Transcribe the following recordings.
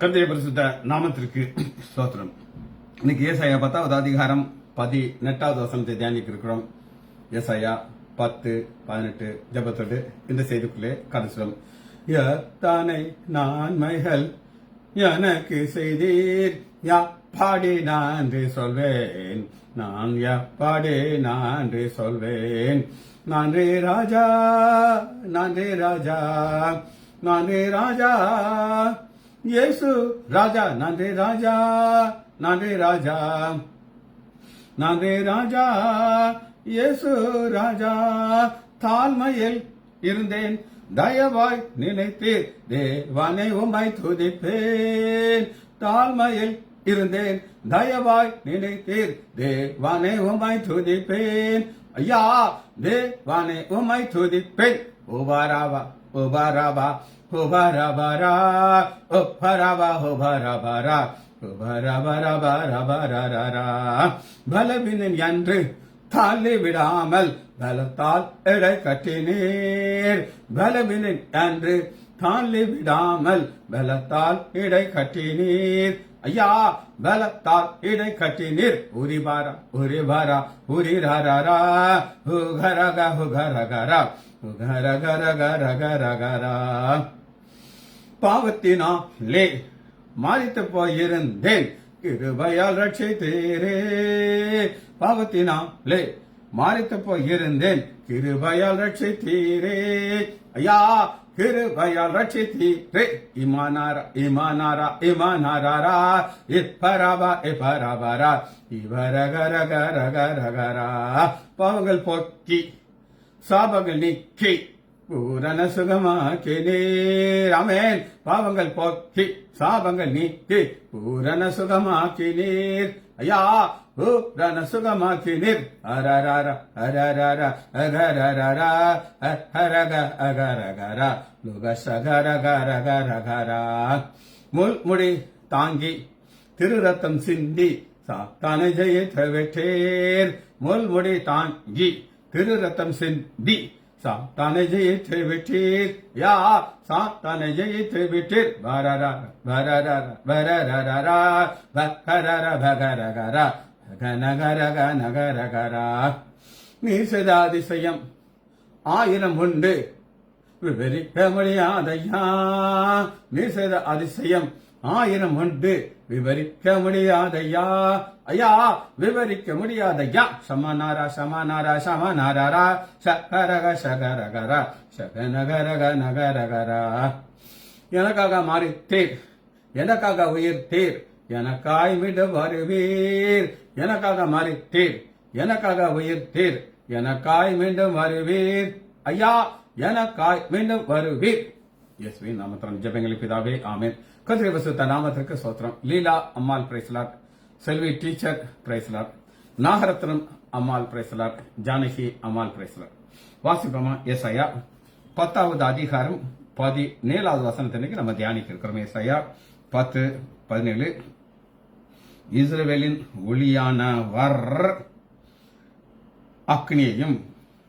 கர்த்தருடைய பரிசுத்த நாமத்திற்கு ஸ்தோத்திரம். இன்னைக்கு ஏசாயா 10வது அதிகாரம் 18வது வசனத்தை தியானிக்க இருக்கிறோம். ஏசாயா 10-18 ஜெபத்தோடு இந்த செய்திக்குள்ளே கடந்து எத்தனை நன்மைகள் எனக்கு செய்தீர், எப்பாடி நன்றி சொல்வேன், நான் எப்பாடி நன்றி சொல்வேன். நன்றி ராஜா, நன்றி ராஜா, நன்றி ராஜா, இயேசு ராஜா, நன்றி ராஜா, நன்றி ராஜா, நன்றி ராஜா, இயேசு ராஜா. தாழ்மையில் இருந்தேன், தயவாய் நினைத்தீர், தேவனை உம்மை துதிப்பேன். தாழ்மையில் இருந்தேன், தயவாய் நினைத்தீர், தேவனை உம்மை துதிப்பேன். ஐயா, தேவனை உம்மை துதிப்பேன். உபாராவா உபாராவா உபாராபாரா உபாராபா உபாராபாரா உபாராபாராபாராபாரா. பலவீனன் என்று தாழ்ந்து விடாமல் பலத்தால் எடை கட்டினீர். பலவீனன் என்று தாழ்ந்து விடாமல் பலத்தால் இடை கட்டினீர். ஐயா, பலத்தால் இடை கட்டினீர். உரிபாரா உரிபாரா உரிராரா உகரக உகரகரா உகரகரகரகரகரா. பாவத்தினாலே மாறித்து போயிருந்தேன், கிருபையால் ரட்சித்தீரே. பாவத்தினாலே மாறித்து போயிருந்தேன், கிருபையால் ரட்சித்தீரே. ஐயா, கிருபையால் ரட்சித்தீரே. இமானாரா இமானாரா இமானாரா இப்பராபா இப்பராபாரா இவரகரகரகரகரா. பாவங்கள் போக்கி சாபங்கள் நீக்கி பூரண சுகமாக்கினீர். ஆமென். பாவங்கள் போக்கி சாபங்கள் நீக்கி பூரண சுகமாக்கினீர். ஐயா, பூரண சுகமாக்கினீர். அரரர அரரர அகரரரா அகரக அகரகரா லுகசகரகரகரகரா. முள்முடி தாங்கி திரு ரத்தம் சிந்தி சாத்தானை ஜெயித்து விட்டீர். முள்முடி தாங்கி திரு ரத்தம் சிந்தி சாத்தானை ஜெயித்து விட்டீர். யா, சாத்தானை ஜெயித்து விட்டீர். பரரர பரரர பரரரரா பகரர பகரகரா கனகரக நகரகரா. நீ செய்த அதிசயம் 1000 உண்டு, விவரிக்க முடியாதையா. நீ செய்த அதிசயம் 1000 உண்டு, விவரிக்க முடியாதையா. ஐயா, விவரிக்க முடியாதையா. சமநாரா சமநாரா சமநாரா சகரக சகரகரா சகநகரக நகரகரா. எனக்காக மாறித்தீர், எனக்காக உயிர்த்தீர், எனக்காய் மீண்டும் வருவீர். எனக்காக மாறித்தீர், எனக்காக உயிர்த்தீர், எனக்காய் மீண்டும் வருவீர். ஐயா, எனக்காய் மீண்டும் வருவீர். இயேசுவின் நாமத்தில் ஜெபங்களை பிதாவே, ஆமென். கர்த்தருடைய பரிசுத்த நாமத்திற்கு ஸ்தோத்திரம். லீலா அம்மாள் பிரைஸ்லாட், செல்வி டீச்சர் பிரைஸ்லாட், நாகரத்னம் அம்மாள் பிரைஸ்லாட், ஜானகி அம்மாள் பிரைஸ்லாட். வாசிப்போமா? ஏசாயா 10வது அதிகாரம் 17வது வசனத்திற்கு நம்ம தியானிக்க இருக்கிறோம். ஏசாயா 10-17. இஸ்ரவேலின் ஒளியானவர் அக்னியையும்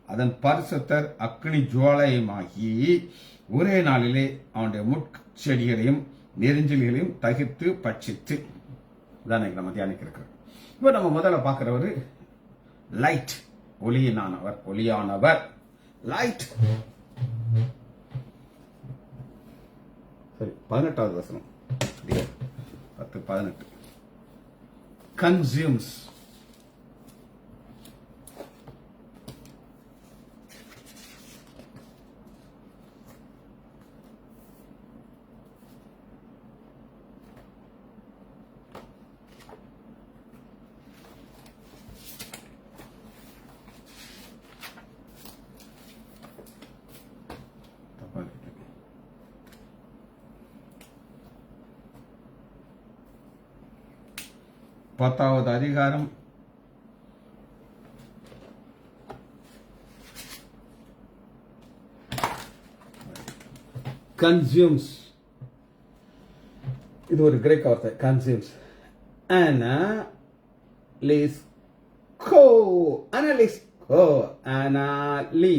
அதன் பரிசுத்தர் அக்னி ஜுவாலையுமாகி ஒரே நாளிலே அவனுடைய முட்செடிகளையும் நெருஞ்சில்களையும் தகிர்த்து பட்சித்து தான் நம்ம தியானிக்க இருக்கிறோம். இப்போ நம்ம முதல்ல பார்க்கிறவர் லைட், ஒளியினானவர், ஒளியானவர் லைட். சரி, 18வது வசனம் 10-18. கன்சியூம்ஸ். பத்தாவது அதிகாரம் 'கன்சியூம்ஸ்'. இது ஒரு கிரேக்க வார்த்தை. கன்சியூம்ஸ். அனலிஸ்கோ, அனலிஸ்கோ, அனாலி,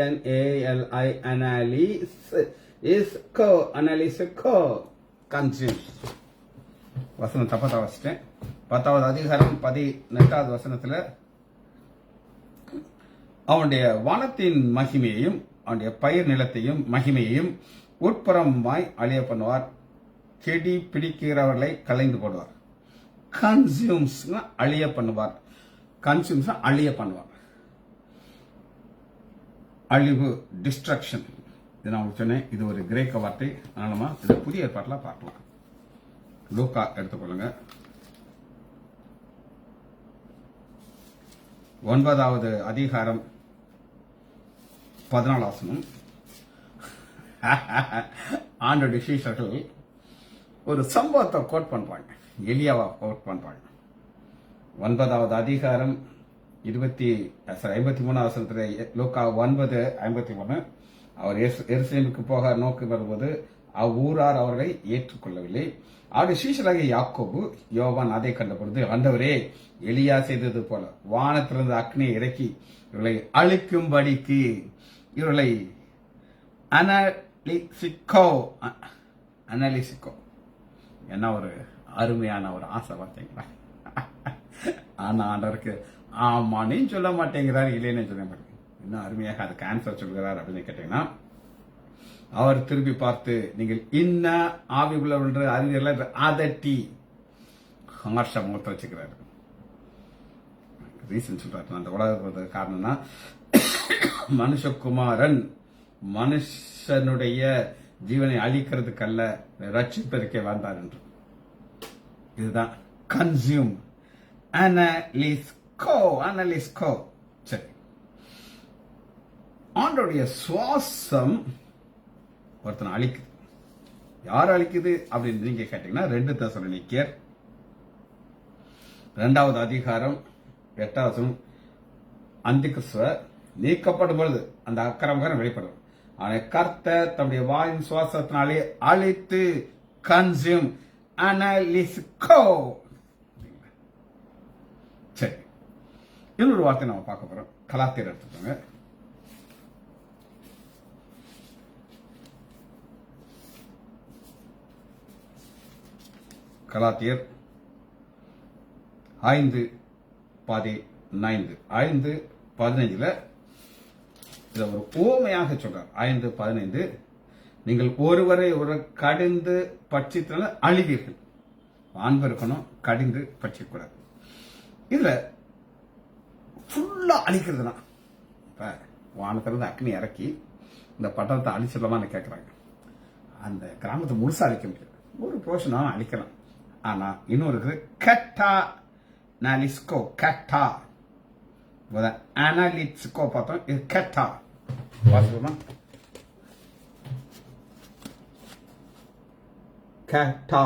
ANALI, அனாலிஸ், இஸ்கோ, அனலிஸ்கோ. கன்சியூம்ஸ். வசனம் தப்பா வச்சிட்டேன். 10வது அதிகாரம் 18வது வசனத்துல அவனுடைய வானத்தின் மகிமையையும் அவனுடைய பயிர் நிலத்தையும் மகிமையையும் உட்புறமாய் அழிய பண்ணுவார். செடி பிடிக்கிறவர்களை கலைந்து போடுவார். கன்சியூம்ஸ் அழிய பண்ணுவார். கன்சியூம்ஸ் அழிய பண்ணுவார். அழிவு, டிஸ்ட்ரக்ஷன். இது நான் உங்களுக்கு சொன்னேன். இது ஒரு கிரேக்க வார்த்தை. அதனால இது புதிய ஏற்பாட்டில் பார்க்கலாம். லூக்கா எடுத்துக்கொள்ளுங்க. 9வது அதிகாரம் 14 வசனம். ஆண்டோட சீஷர்கள் ஒரு சம்பவத்தை கோட் பண்றாங்க. எலியாவா கோட் பண்றாங்க. 9வது அதிகாரம் 53வது வசனத்துல லூக்கா 9:53. அவர் எருசலேமுக்கு போக நோக்கி வரும்போது அவ்வூரார் அவர்களை ஏற்றுக்கொள்ளவில்லை. அவருடைய சீஷராகிய யாக்கோபு யோவான் அதை கண்டபொழுது, ஆண்டவரே, எலியா செய்தது போல வானத்திலிருந்து அக்னியை இறக்கி இவர்களை அழிக்கும்படிக்கு இவர்களை அனலிசிக்கோ. என்ன ஒரு அருமையான ஒரு ஆசை பார்த்தீங்களா? ஆனா ஆண்டவருக்கு ஆமான்னு சொல்ல மாட்டேங்கிறார், இல்லைன்னு சொல்ல மாட்டேங்க. இன்னும் அருமையாக அதுக்கு ஆன்சர் சொல்கிறார் அப்படின்னு கேட்டீங்கன்னா, அவர் திரும்பி பார்த்து, நீங்கள் இன்ன ஆவி உள்ளவர்கள் அறிஞர்கள் அதட்டி ஹார்ஷா முகத்தை வச்சுக்கிறாரு. ரீசன் சொல்றாரு, அந்த உலகத்துக்கு காரணம்னா மனுஷகுமாரன் மனுஷனுடைய ஜீவனை அழிக்கிறதுக்கல்ல, ரட்சிப்பதற்கே வந்தார் என்று. இதுதான் கன்சியூம். அனலிஸ்கோ. சரி, ஆண்டோடைய சுவாசம் ஒருத்தனை அழிக்குது. யார் அழிக்குது அப்படின்னு நீங்க கேட்டீங்கன்னா 2 தெசலோனிக்கேயர் 2வது அதிகாரம் 8வது வசனம். அந்தி கிறிஸ்துவ நீக்கப்படும் பொழுது அந்த அக்கிரமக்காரன் வெளிப்படும். அவனை கர்த்தர் தம்முடைய வாயின் சுவாசத்தினாலே அழித்து கன்சியூம் அனலிஸ்கோ. சரி, இன்னொரு வார்த்தை நம்ம பார்க்க போறோம். கலாத்தியர் எடுத்துக்கோங்க. கலாத்தியர் 5:15 இதை ஒரு ஓமையாக சொல்றார். 5:15, நீங்கள் ஒருவரை ஒரு கடிந்து பட்சித்தன அழிவீர்கள். அன்பு இருக்கணும், கடிந்து பட்சிக்கூடாது. இதுல ஃபுல்லா அழிக்கிறதுனா, இப்ப வானத்திலிருந்து அக்னி இறக்கி இந்த பட்டணத்தை அழிச்சிடலாமான்னு கேட்கறாங்க. அந்த கிராமத்தை முழுசா அழிக்க முடியாது, ஒரு போர்ஷனாலும் அழிக்கலாம். ஆனா இன்னொரு கட்டா நாலிஸ்கோ. கட்டா அனாலிட்ஸ்கோ பார்த்தோம். இது கட்டா வாசிப்போமா? கட்டா.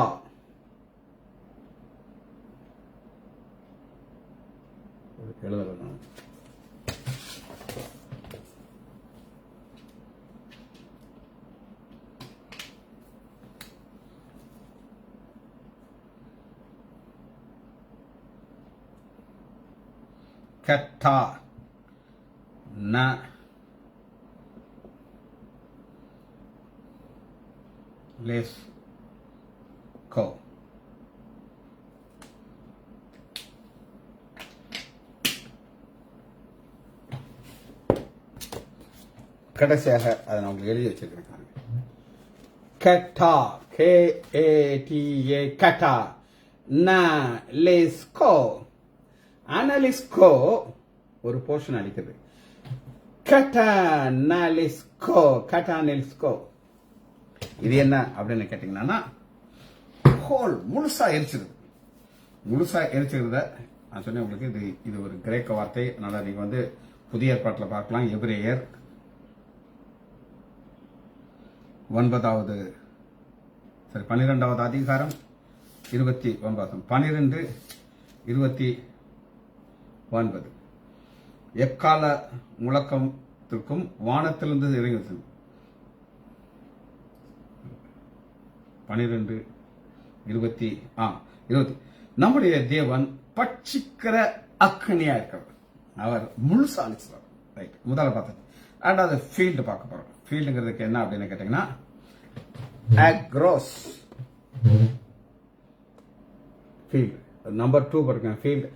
எழுதலாம். கட்டா ந லெஸ் கோ. கடைசியாக அதை நான் உங்களுக்கு எழுதி வச்சிருக்கேன். கட்டா, KATA, கட்டா ந லெஸ்கோ. அனலிஸ்கோ ஒரு போர்ஷன் அடிக்குது. கட்டானலிஸ்கோ. இது என்ன அப்படின்னு கேட்டீங்கன்னா, ஹோல் முழுசா எரிச்சிருது. முழுசா எரிச்சிருத நான் சொன்னேன் உங்களுக்கு. இது ஒரு கிரேக்க வார்த்தை. அதனால நீங்க புதிய ஏற்பாட்டில் பார்க்கலாம். எபிரேயர் 12வது அதிகாரம் 29. 12:29. எக்கால முழக்கத்திற்கும் வானத்திலிருந்து இறங்குது. 12:20. நம்முடைய தேவன் பட்சிக்கிற அக்னியா இருக்கிறார். அவர் முழுசா அழிச்சார். ரைட், முதல்ல பார்த்தது. ரெண்டாவது ஃபீல்டு பார்க்க போறோம். ஃபீல்டுங்கிறதுக்கு என்ன அப்படின்னு கேட்டீங்கன்னா, அக்ரோஸ். ஃபீல்டு. நம்பர் 2 பாருங்க, ஃபீல்டு.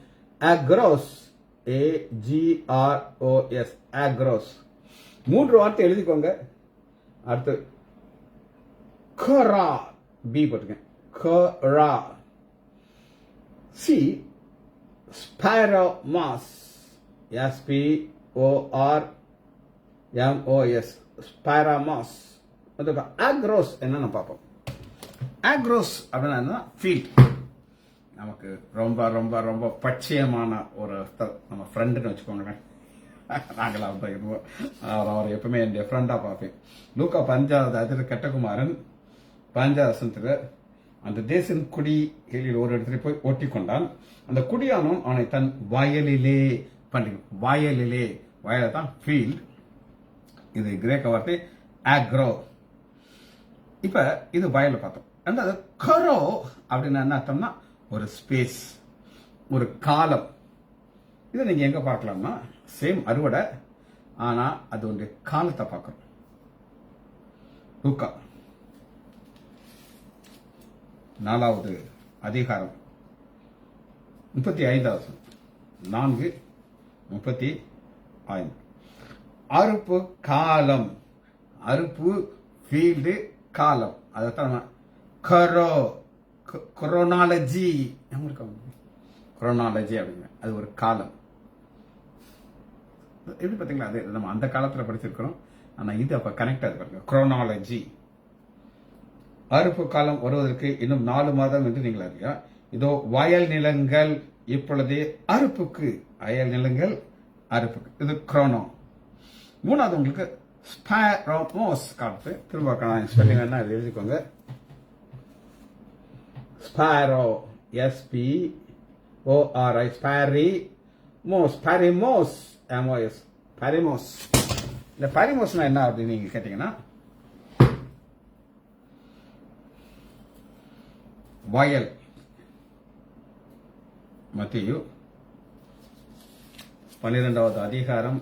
Across, AGROS, across. 3 வார்த்தை எழுதிக்கோங்க. அடுத்து கரா, B போட்டுங்க, கரா. C, ஸ்பைரோமாஸ், SPORMOS, ஸ்பைரோமாஸ். அக்ரோஸ் என்னன்னு பார்ப்போம். அக்ரோஸ் அப்படின்னா ஃபீல்ட். நமக்கு ரொம்ப ரொம்ப ரொம்ப பட்சியமான ஒரு நம்ம ஃப்ரெண்டுன்னு வச்சுக்கோங்களேன். நாங்களாம் அப்படிதான் இருப்போம். அவர் எப்பவுமே என்னுடைய ஃப்ரெண்டாக பார்ப்பேன். லூக்கா 5வது அதில் கெட்டகுமாரன் 5வது வசனத்தில் அந்த தேசன் குடி எழில் ஒரு இடத்துல போய் ஒட்டி கொண்டான். அந்த குடியானவன் அவனை தன் வயலிலே வயலிலே, வயல தான் ஃபீல்ட். இது கிரேக்க வார்த்தை ஆக்ரோ. இப்ப இது வயல பார்த்தோம். ரெண்டாவது கரோ அப்படின்னு என்ன அர்த்தம்னா ஒரு ஸ்பேஸ், ஒரு காலம். இதை நீங்க எங்க பார்க்கலாம்னா சேம் அறுவடை, ஆனா அது ஒரு காலத்தை பார்க்கணும். லூக்கா 4வது அதிகாரம் 35வது 4:35. அறுப்பு காலம், அறுப்பு ஃபீல்டு காலம். அதைத்தான் கரோ, குரோனாலஜி, குரோனாலஜி அப்படிங்க. அது ஒரு காலம். எப்படி பார்த்தீங்களா? அது நம்ம அந்த காலத்தில் படிச்சிருக்கிறோம், ஆனால் இது அப்போ கனெக்ட் ஆகுது பாருங்க. குரோனாலஜி. அறுப்பு காலம் வருவதற்கு இன்னும் 4 மாதம் என்று நீங்கள் அறியா. இதோ வயல் நிலங்கள் இப்பொழுதே அறுப்புக்கு, வயல் நிலங்கள் அறுப்புக்கு. இது குரோனோ. 3வது உங்களுக்கு ஸ்பைரோமோஸ் காலத்து. திரும்ப ஸ்பெல்லிங் என்ன எழுதிக்கோங்க. Spiro, SPORI, ஸ்பைரிமோஸ், பரிமோஸ், MOS, பரிமோஸ். இந்த பரிமோஸ்னா என்ன அப்படின்னு நீங்க கேட்டீங்கன்னா, வயல். மத்தேயு 12வது அதிகாரம்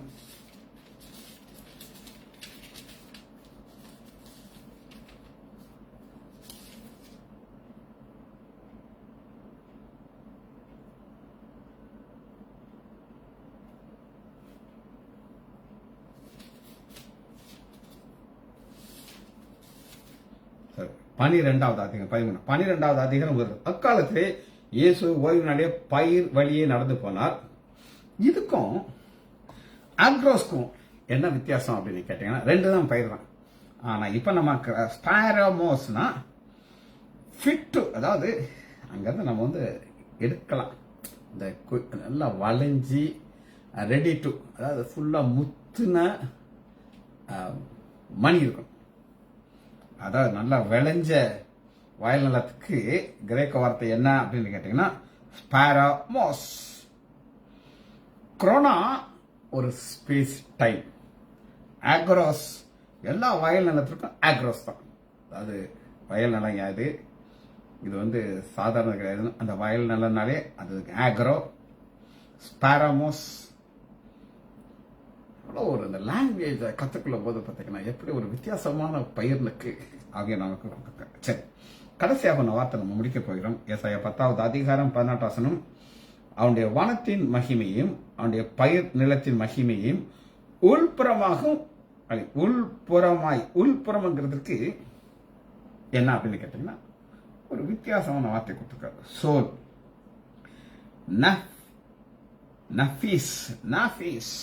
12வது அதிகாரம் 13. 12வது அதிகாரம் வருது. அக்காலத்திலே இயேசு ஓய்வு நாளே பயிர் வழியே நடந்து போனார். இதுக்கும் அக்ரோஸ்க்கும் என்ன வித்தியாசம் அப்படின்னு கேட்டீங்கன்னா, 2 தான் பயிர் தான். ஆனா இப்ப நமக்கு ஸ்பைரோமோஸ்னா ஃபிட்டு, அதாவது அங்கிருந்து நம்ம வந்து எடுக்கலாம். இந்த நல்லா வளைஞ்சி ரெடி டு, அதாவது ஃபுல்லா முத்துன மணி இருக்கும். அதாவது நல்லா விளைஞ்ச வயல் நிலத்துக்கு கிரேக்க வார்த்தை என்ன அப்படின்னு கேட்டீங்கன்னா ஸ்பைரோமோஸ். குரோனா ஒரு ஸ்பேஸ் டைம். ஆக்ரோஸ் எல்லா வயல் நிலத்திற்கும் ஆக்ரோஸ் தான். அதாவது வயல் நிலம் யாது, இது வந்து சாதாரண கிடையாது. அந்த வயல் நிலம்னாலே அது ஆக்ரோ. ஸ்பைரோமோஸ் ஒரு இந்த லாங்குவேஜை கற்றுக்கொள்ளும் போது பார்த்தீங்கன்னா எப்படி ஒரு வித்தியாசமான பயிர்னுக்கு ஆகிய நமக்கு. சரி, கடைசியாக ஒன்று வார்த்தை நம்ம முடிக்க போகிறோம். ஏசாயா 10வது அதிகாரம் 18 வசனம். அவனுடைய வனத்தின் மகிமையும் அவனுடைய பயிர் நிலத்தின் மகிமையும் உள்புறமாகும். உள்புறமாய், உள்புறம்ங்கிறதுக்கு என்ன அப்படின்னு கேட்டீங்கன்னா ஒரு வித்தியாசமான வார்த்தை கொடுத்துருக்காரு. சோல், நஃபீஸ், நஃபீஸ்.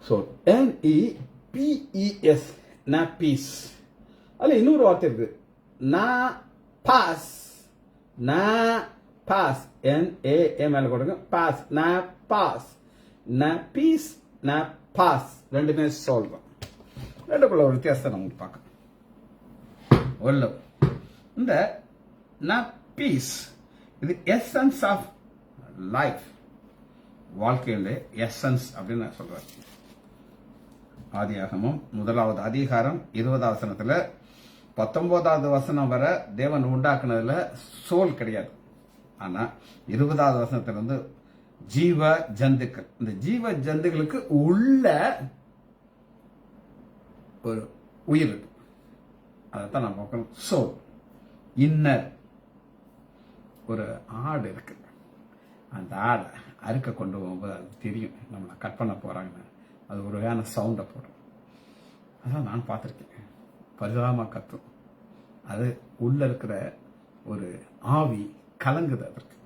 So NEPES, napis. அதுல இன்னொரு வார்த்தை இருக்கு, நா பாஸ். நா பாஸ், NAM கொடுங்க, பாஸ், நா பாஸ், napis, நா பாஸ். ரெண்டுமே சொல்றோம். ரெண்டுக்குள்ள ஒரு வித்தியாசத்தை நம்ம பார்க்கணும். இந்த napis இது எசன்ஸ் ஆஃப் லைஃப், வாழ்க்கையுடைய எசன்ஸ் அப்படின்னு நான் சொல்றேன். ஆதியாகமம் 1வது அதிகாரம் 20வது வசனத்துல 19வது வசனம் வர தேவன் உண்டாக்குனதுல சோல் கிடையாது. ஆனா 20வது வசனத்துல இருந்து ஜீவ ஜந்துக்கள், இந்த ஜீவ ஜந்துகளுக்கு உள்ள ஒரு உயிர் இருக்கு. அதைத்தான் நம்ம பார்க்கணும். Soul, inner. ஒரு ஆடு இருக்கு, அந்த ஆடை அறுக்க கொண்டு போகும்போது அது தெரியும் நம்மளை கட் பண்ண போறாங்கன்னு. அது ஒரு வகையான சவுண்டை போடும். அதான் நான் பார்த்துருக்கேன். பரிதாபமாக கத்தும். அது உள்ள இருக்கிற ஒரு ஆவி கலங்குது அதற்கு.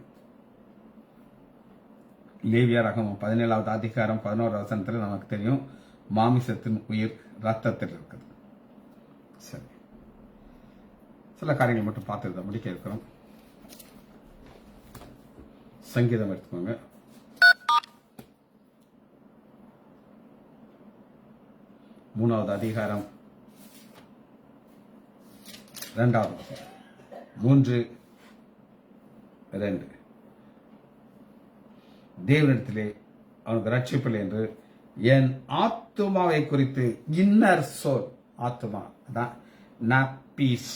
லேவியராகமம் 17வது அதிகாரம் 11வது வசனத்தில் நமக்கு தெரியும், மாமிசத்தின் உயிர் ரத்தத்தில் இருக்குது. சரி, சில காரியங்கள் மட்டும் பார்த்து முடிக்க இருக்கிறோம். சங்கீதம் எடுத்துக்கோங்க. மூணாவது அதிகாரம் 2வது வசனம். 3:2. தேவனிடத்திலே அவனுக்கு ரட்சிப்பில்லை என்று என் ஆத்துமாவை குறித்து, இன்னர் சோல், ஆத்துமா தான் பீஸ்.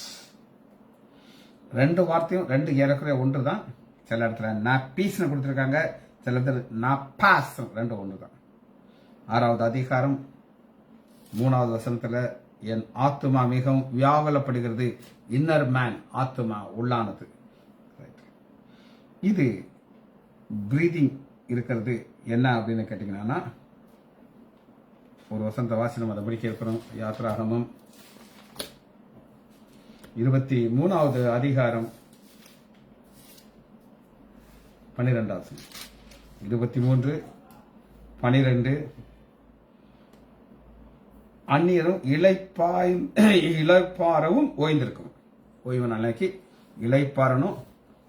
ரெண்டு வார்த்தையும் ரெண்டு ஏறக்குறைய ஒன்று தான். சில இடத்துல பீஸ்னு கொடுத்துருக்காங்க, சில இடத்துல பாஸ், ரெண்டு ஒன்று தான். 6வது அதிகாரம் 3வது வசனத்துல என் ஆத்துமா மிகவும் வியாகுலப்படுகிறது. இன்னர் மேன், ஆத்துமா, உள்ளானது. இது பிரீதிங் இருக்கிறது என்ன அப்படின்னு கேட்டீங்கன்னா, ஒரு வசனத்தை வாசி நம்ம அதை படிக்க இருக்கிறோம். யாத்ராகமம் 23வது அதிகாரம் 12வது வசனம். 23:12. அந்நியரும் இளைப்பாறவும் ஓய்ந்திருக்கும். ஓய்வு நாளைக்கு இளைப்பாறனும்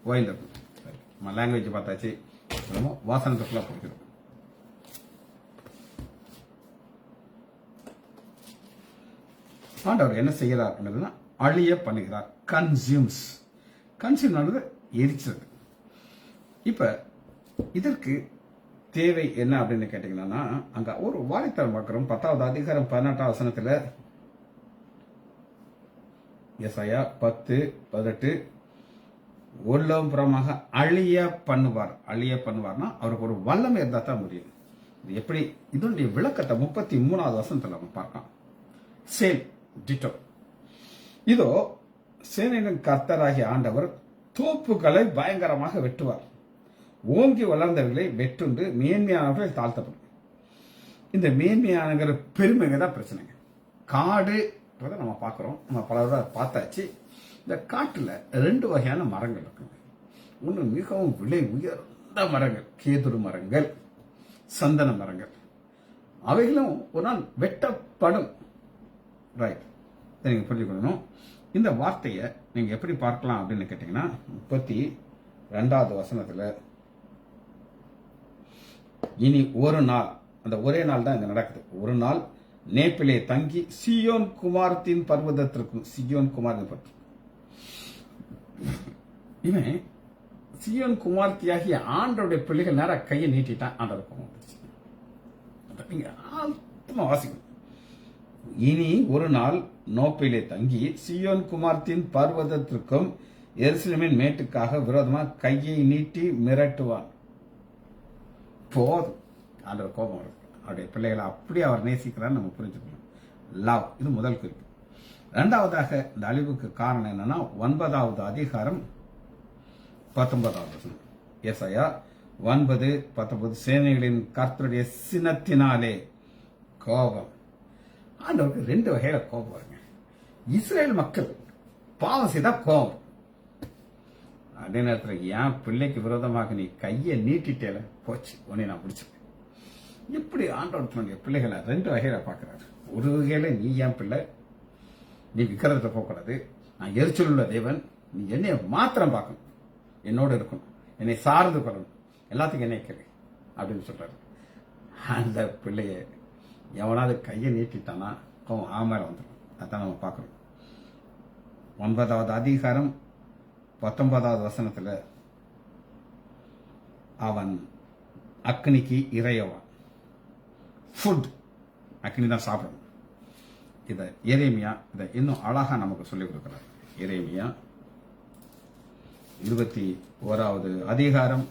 ஓய்ந்திருக்கும். நம்ம லாங்குவேஜ் பார்த்தாச்சு, நம்ம வாசனத்துக்குள்ள போகிறோம். ஆண்டவர் என்ன செய்கிறார் அப்படின்னா, அழிய பண்ணுகிறார். கன்சியூம்ஸ். கன்சியூம் எரிச்சது. இப்ப இதற்கு தேவை என்ன அப்படின்னு கேட்டீங்கன்னா, அங்க ஒரு வாழைத்தரம் பார்க்கிறோம். 10வது அதிகாரம் 18வது வசனத்துல எசாயா 10:18 உள்ளம் புறமாக அழிய பண்ணுவார். அழிய பண்ணுவார்னா அவருக்கு ஒரு வல்லமை இருந்தா தான் முடியும். இது எப்படி? இதனுடைய விளக்கத்தை 33வது வசனத்துல நம்ம பார்க்கலாம். Same ditto. இதோ சேனையின் கர்த்தராகிய ஆண்டவர் தோப்புகளை பயங்கரமாக வெட்டுவார். ஓங்கி வளர்ந்தவர்களை வெட்டுண்டு மேன்மையானவர்களை தாழ்த்தப்படும். இந்த மேன்மையானங்கிற பெருமைங்க தான் பிரச்சனைங்க. காடு நம்ம பார்க்கிறோம், நம்ம பல தடவை பார்த்தாச்சு. இந்த காட்டுல 2 வகையான மரங்கள் இருக்குங்க. ஒன்று மிகவும் விலை உயர்ந்த மரங்கள், கேதுரு மரங்கள், சந்தன மரங்கள். அவைகளும் ஒரு நாள் வெட்டப்படும். ரைட், நீங்க புரிஞ்சுக்கணும். இந்த வார்த்தையை நீங்க எப்படி பார்க்கலாம் அப்படின்னு கேட்டீங்கன்னா, 32வது வசனத்துல இனி ஒரு நாள், அந்த ஒரே நாள் தான் இங்க நடக்குது. ஒரு நாள் நேப்பிலே தங்கி சியோன் குமாரத்தின் பர்வதத்திற்கும், சியோன் குமாரத்தின் பற்றி இவன் சியோன் குமார்த்தியாகிய ஆண்டோடைய பிள்ளைகள் நேரம் கையை நீட்டிட்டான். ஆண்டவர் ஆத்மா வாசிக்கணும். இனி ஒரு நாள் நோப்பிலே தங்கி சியோன் குமார்த்தின் பர்வதத்திற்கும் எருசலேமின் மேட்டுக்காக விரோதமாக கையை நீட்டி மிரட்டுவான். போதும், ஆண்டவர் கோபம் வருது. அவருடைய பிள்ளைகளை அப்படி அவர் நேசிக்கிறார், நம்ம புரிஞ்சுக்கணும். லவ், இது முதல் குறிப்பு. 2வதாக இந்த அழிவுக்கு காரணம் என்னன்னா, 9வது அதிகாரம் 19வது வசனம். எசாயா 9:19 சேனைகளின் கர்த்தருடைய சினத்தினாலே கோபம். ஆண்டவருக்கு 2 வகையில கோபம் வருங்க. இஸ்ரேல் மக்கள் பாவம் செய்தா கோபம். அதே நேரத்தில் என் பிள்ளைக்கு விரோதமாக நீ கையை நீட்டிட்டேல, போச்சு, உன்னை நான் பிடிச்சேன். இப்படி ஆண்டவருடைய பிள்ளைகளை 2 வகையில பார்க்கிறாரு. ஒரு வகையில நீ என் பிள்ளை, நீ விக்கிரத்தை போகக்கூடாது, நான் எரிச்சல் உள்ள தேவன், நீ என்னைய மாத்திரம் பார்க்கணும், என்னோடு இருக்கணும், என்னை சார்ந்து கொள்ளணும், எல்லாத்துக்கும் என்னை கேளு அப்படின்னு சொல்றாரு. அந்த பிள்ளைய எவனாவது கையை நீட்டிட்டானா கோவம் ஆமால வந்துடும். அதான் நம்ம பார்க்கணும். 9வது அதிகாரம் 19வது வசனத்துல அவன் அக்னிக்கு இறையவான். ஃபுட், அக்னி தான் சாப்பிடணும். இதை எரேமியா இதை இன்னும் அழகா நமக்கு சொல்லிக் கொடுக்கிறார். எரேமியா 21வது அதிகாரம்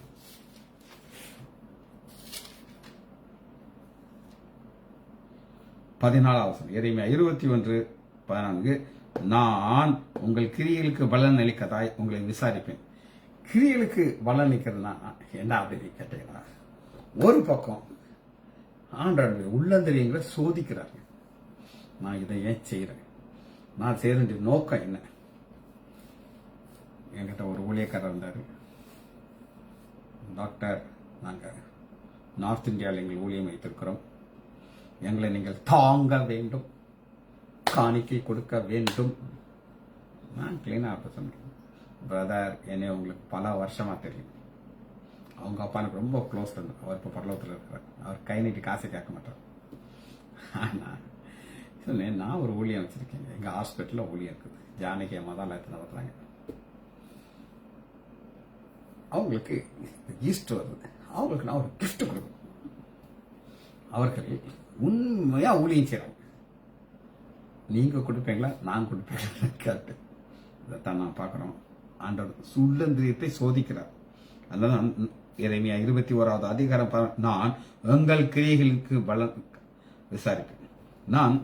14வது வசனம். எரேமியா 21:14 நான் உங்கள் கிரியைகளுக்கு பலன் அளிக்கதாய் உங்களை விசாரிப்பேன். கிரியைகளுக்கு பலன் அளிக்கிறதுனா என்ன அப்படி கேட்டீங்களா? ஒரு பக்கம் ஆண்டவருடைய உள்ளந்தரியங்களை சோதிக்கிறாங்க. நான் இதை ஏன் செய்யறேன், நான் செய்ய வேண்டிய நோக்கம் என்ன? என்கிட்ட ஒரு ஊழியக்காரர் இருந்தாரு. டாக்டர், நாங்கள் நார்த் இந்தியாவில் எங்கள் ஊழியம் வைத்திருக்கிறோம், எங்களை நீங்கள் தாங்க வேண்டும், காணிக்கை கொடுக்க வேண்டும். நான் கிளீனாக அப்போ சொன்னேன், பிரதர், என்னை உங்களுக்கு பல வருஷமா தெரியும். அவங்க அப்பா எனக்கு ரொம்ப க்ளோஸ் ஃப்ரெண்ட். அவர் இப்போ பரலோகத்தில் இருக்கிறார். அவர் கை நீட்டி காசை கேட்க மாட்டார். ஆனால் சொன்னேன், நான் ஒரு ஊழியம் வச்சிருக்கேன், எங்கள் ஹாஸ்பிட்டலில் ஊழியம் இருக்குது, ஜானகி அம்மா தான் எல்லாத்தையும் நடத்துறாங்க. அவங்களுக்கு ஈஸ்ட் வருது, அவங்களுக்கு நான் ஒரு கிஃப்ட் கொடுக்கணும். அவர்கள் உண்மையா ஊழியம் செய்யறாங்க. நீங்க கொடுப்பீங்களா, நான் கொடுப்பீங்களா கேட்டு இதைத்தான் நான் பார்க்கிறோம். ஆண்டவர் சுள்ளந்திரியத்தை சோதிக்கிறார். அதனால எரேமியா 21வது அதிகாரம், நான் உங்கள் கிரியைகளுக்கு பலன் விசாரிப்பேன், நான்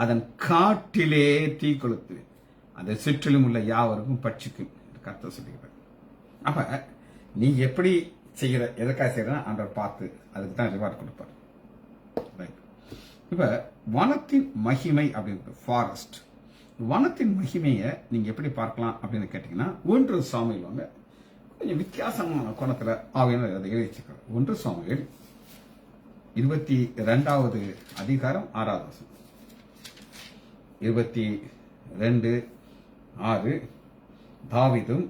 அதன் காட்டிலே தீ கொளுத்துவேன், அதை சுற்றிலும் உள்ள யாவருக்கும் பட்சிக்கும் கர்த்தர் சொல்லுகிறார். அப்ப நீ எப்படி செய்கிற, எதற்காக செய்யற ஆண்டவர் பார்த்து அதுக்கு தான் ரிவார்ட் கொடுப்பார். இப்ப வனத்தின் மகிமை அப்படின்றது ஃபாரஸ்ட். வனத்தின் மகிமையை நீங்க எப்படி பார்க்கலாம் அப்படின்னு கேட்டீங்கன்னா, 1 சாமுவேல் வாங்க, கொஞ்சம் வித்தியாசமான கோணத்துல ஆவியானவர் அதை எழுதி வச்சிருக்கார். 1 சாமுவேல் 22வது அதிகாரம் 6வது வசனம். 22:6, தாவீதும்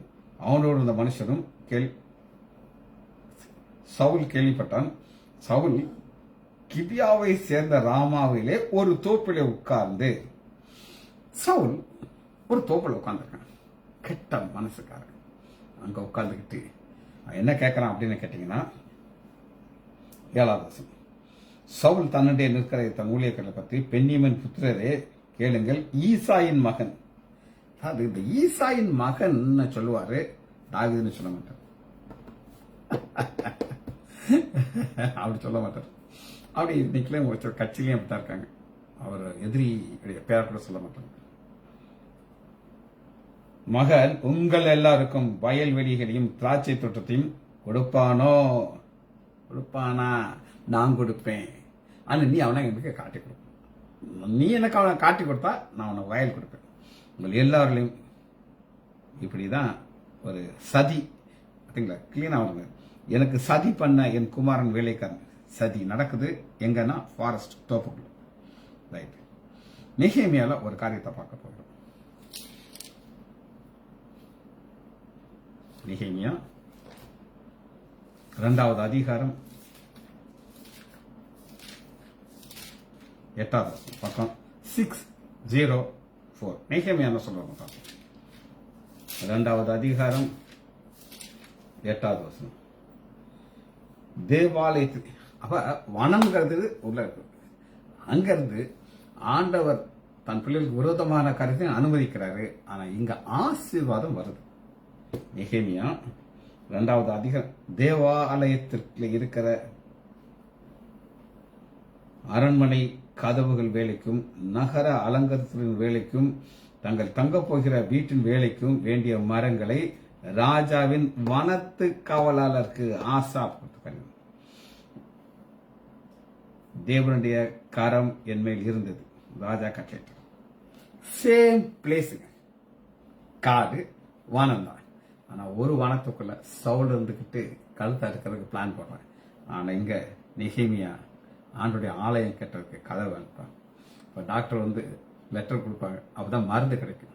அவனோடு இருந்த மனுஷரும் சவுல் கேள்விப்பட்டான். சவுல் கிபியாவை சேர்ந்த ராமாவிலே ஒரு தோப்பிலே உட்கார்ந்து, சவுல் ஒரு தோப்பில் உட்கார்ந்துருக்கான், கெட்ட மனசுக்காரன். அங்க உட்கார்ந்துக்கிட்டு என்ன கேட்கறான் அப்படின்னு கேட்டீங்கன்னா, 7வது வசனம், சவுல் தன்னுடைய நிற்கிற தன் ஊழியர்களை பற்றி, பென்னியமின் புத்திரரே கேளுங்கள், ஈசாயின் மகன். அது இந்த ஈசாயின் மகன் சொல்லுவாரு, தாவீதுன்னு சொல்ல மாட்டார். அப்படி சொல்ல மாட்டார். அப்படி இன்னைக்குலேயும் ஒருத்தர் கட்சியிலையும் அப்படித்தான் இருக்காங்க. அவர் எதிரி பேர கூட சொல்ல மாட்டாங்க. மகன் உங்கள் எல்லாருக்கும் வயல்வெளிகளையும் திராட்சை தோட்டத்தையும் கொடுப்பானா? நான் கொடுப்பேன். ஆனா நீ அவனை எனக்கு காட்டி கொடுப்பேன். நீ எனக்கு அவனை காட்டி கொடுத்தா நான் அவனுக்கு வயல் கொடுப்பேன். உங்கள் எல்லாரிலையும் இப்படிதான் ஒரு சதி பார்த்தீங்களா, கிளீனா வருங்க. எனக்கு சதி பண்ண என் குமாரன் வேலைக்காரன் சதி நடக்குது எங்கன்னா ஃபாரஸ்ட் தோப்புக்குள்ள. ரைட். நெகேமியால ஒரு காரியத்தை பார்க்க போகிறோம். நெகேமியா 2வது அதிகாரம் 8வது பக்கம் 604. நெகேமியா என்ன சொல்றாங்க? 2வது அதிகாரம் 8வது வசனம். தேவாலயத்துக்கு அப்ப வனம்ங்கிறது உள்ள இருக்கு. அங்கிருந்து ஆண்டவர் தன் பிள்ளைகளுக்கு விரோதமான காரியத்தை அனுமதிக்கிறாரு. ஆனா இங்க ஆசீர்வாதம் வருது. நெகேமியா 2வது அதிகாரம், தேவாலயத்திற்கு இருக்கிற அரண்மனை கதவுகள் வேலைக்கும், நகர அலங்கரின் வேலைக்கும், தங்கள் தங்கப் போகிற வீட்டின் வேலைக்கும் வேண்டிய மரங்களை ராஜாவின் வனத்து காவலாளருக்கு ஆசாப் கொடுத்தாங்க. தேவனுடைய கரம் என் மேல் இருந்தது. ராஜா கட்டளை. சேம் பிளேஸ், காடு வனம் தான். ஆனா ஒரு வனத்துக்குள்ள சவுல் இருந்துகிட்டு கழுத்தை அறுக்கிறதுக்கு பிளான் போடுறேன். ஆனா இங்க நெகேமியா ஆண்டுடைய ஆலயம் கட்டுறதுக்கு கதவு அனுப்பாங்க. இப்போ டாக்டர் வந்து லெட்டர் கொடுப்பாங்க, அப்பதான் மருந்து கிடைக்கும்.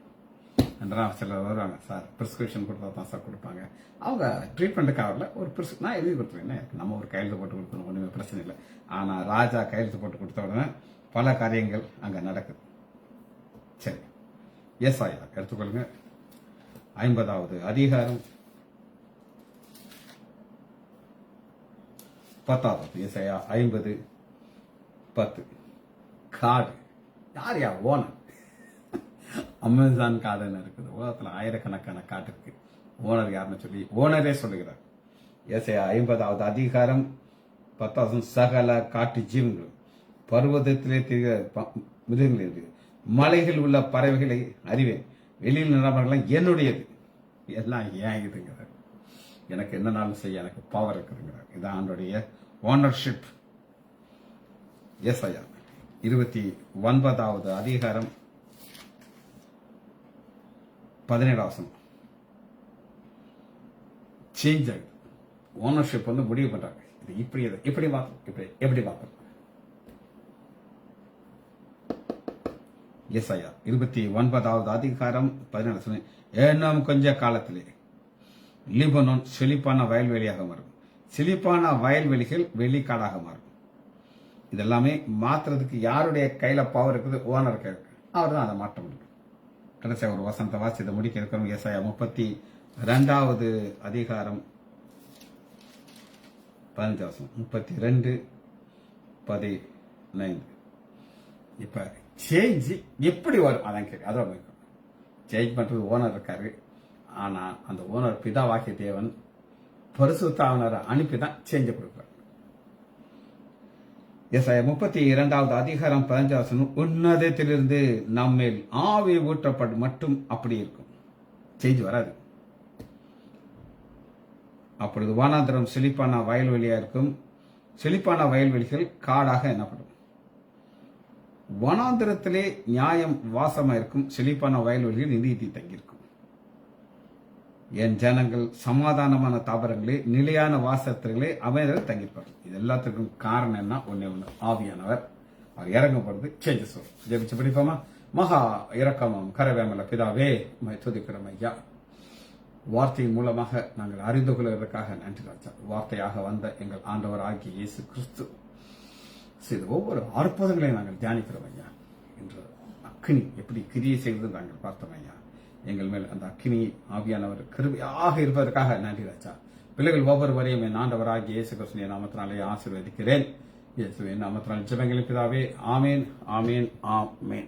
சிலர் வருவாங்க, சார் பிரிஸ்கிரிப்ஷன் கொடுத்தா தான் சார் கொடுப்பாங்க. அவங்க ட்ரீட்மெண்ட்டுக்கு வரல, ஒரு நான் எழுதி கொடுத்துருவேன், நம்ம ஒரு கையெழுத்து போட்டு கொடுக்கணும், ஒன்றுமே பிரச்சனை இல்லை. ஆனால் ராஜா கையெழுத்து போட்டு கொடுத்த உடனே பல காரியங்கள் அங்கே நடக்குது. சரி, ஏசாயா எடுத்துக்கொள்ளுங்க. 50வது அதிகாரம் 10வது. ஏசாயா 50:10. காடு யார் ஓனர்? அமேசான் காடுன்னு இருக்குது. உலகத்தில் ஆயிரக்கணக்கான காட்டு இருக்கு. ஓனர் யாருன்னு சொல்லி ஓனரே சொல்லுகிறார். ஏசாயா 50வது அதிகாரம் 10வது. சகல காட்டு ஜீவங்களும், பர்வதத்திலே திரிகிற மிருகங்கள், மலைகள் உள்ள பறவைகளை அறிவேன். வெளியில் நிலவரங்கள்லாம் என்னுடையது, எல்லாம் ஏன் இதுங்கிறார். எனக்கு என்னனாலும் செய்ய எனக்கு பவர் இருக்குதுங்கிறார். இதான் அவனுடைய ஓனர்ஷிப். ஏசாயா 29வது அதிகாரம் 17 வசனம். சேஞ்ச் ஆகுது. ஓனர்ஷிப் முடிவு பண்றாங்க. இது இப்படி மாத்தணும், எப்படி மாத்தணும். ஏசாயா 29வது அதிகாரம் 17 வசனம். இன்னும் கொஞ்ச காலத்திலே லீபனோன் செழிப்பான வயல்வெளியாக மாறும். செழிப்பான வயல்வெளிகள் வெளிக்காடாக மாறும். இதெல்லாமே மாத்துறதுக்கு யாருடைய கையில பவர் இருக்குது? ஓனருக்கு இருக்கு. அவர் தான் அதை மாற்ற முடியும். கடைசியாக ஒரு வசனத்தை வாசி இதை முடிக்க இருக்கிறோம். ஏசாயா 32வது அதிகாரம் 15 வசனம். 32:15. இப்ப சேஞ்ச் எப்படி வரும்? அதான் கேட்க. அதான் சேஞ்ச் பண்றது ஓனர் இருக்காரு. ஆனா அந்த ஓனர் பிதாவாகிய தேவன் பரிசுத்த ஆவியானவரை அனுப்பிதான் சேஞ்ச கொடுக்கிறார். ஏசாயா 32வது அதிகாரம் 15 வசனம். உன்னதத்திலிருந்து நம்மேல் ஆவி ஊற்றப்படும் மட்டும் அப்படி இருக்கும். சேஞ்ச் வராது. அப்பொழுது வானாந்திரம் செழிப்பான வயல்வெளியா இருக்கும். செழிப்பான வயல்வெளிகள் காடாக எண்ணப்படும். வனாந்திரத்திலே நியாயம் வாசமா இருக்கும். செழிப்பான வயல்வெளிகள் நீதி தங்கியிருக்கும். என் ஜனங்கள் சமாதானமான தாவரங்களே நிலையான வாசத்திலே அமைதல் தங்கியிருப்பார். இது எல்லாத்துக்கும் காரணம் என்ன? ஒண்ணு ஆவியானவர். அவர் இறங்கப்படுது. சேஞ்சஸ் வரும். ஜெபிச்சு படிப்போமா? மகா இரக்கமும் கரவேமல பிதாவே துதிக்கிறோம் ஐயா. வார்த்தையின் மூலமாக நாங்கள் அறிந்து கொள்வதற்காக நன்றி ராஜா. வார்த்தையாக வந்த எங்கள் ஆண்டவர் ஆகிய இயேசு கிறிஸ்து செய்த ஒவ்வொரு அற்புதங்களையும் நாங்கள் தியானிக்கிறோம் ஐயா. இன்று அக்கினி எப்படி கிரியை செய்வது நாங்கள் பார்த்தோம் ஐயா. எங்கள் மேல் அந்த அக்கினி ஆவியானவர் கிருபையாக இருப்பதற்காக நன்றி ராஜா. பிள்ளைகள் ஒவ்வொருவரையும் என் ஆண்டவராகிய இயேசு கிறிஸ்துவின் நாமத்தினாலே ஆசீர்வதிக்கிறேன். இயேசுவின் நாமத்தினால் ஜெபங்களின் பிதாவே. ஆமேன், ஆமேன், ஆமேன்.